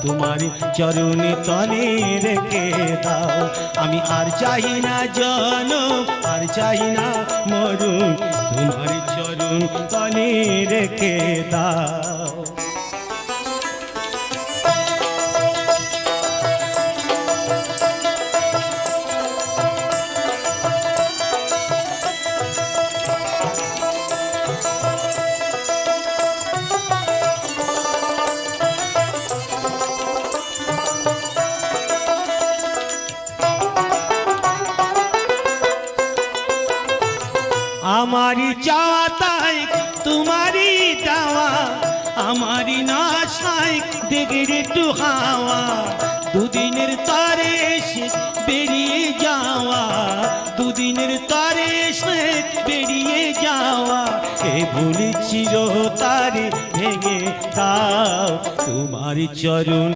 তোমার চরণ তলে রেখে দাও। আমি আর চাই না জনম, আর চাই না মরণ, তোমার চরণ তলে রেখে দাও। আমারি চাওয়া তাই তোমারই দেওয়া, আমারই নাশায় দেখের একটু হাওয়া, দুদিনের তারে এসে বেরিয়ে যাওয়া, দুদিনের তারে এসে বেরিয়ে যাওয়া, এ ভুল চির তারে ভেঙে দাও। তোমার চরণ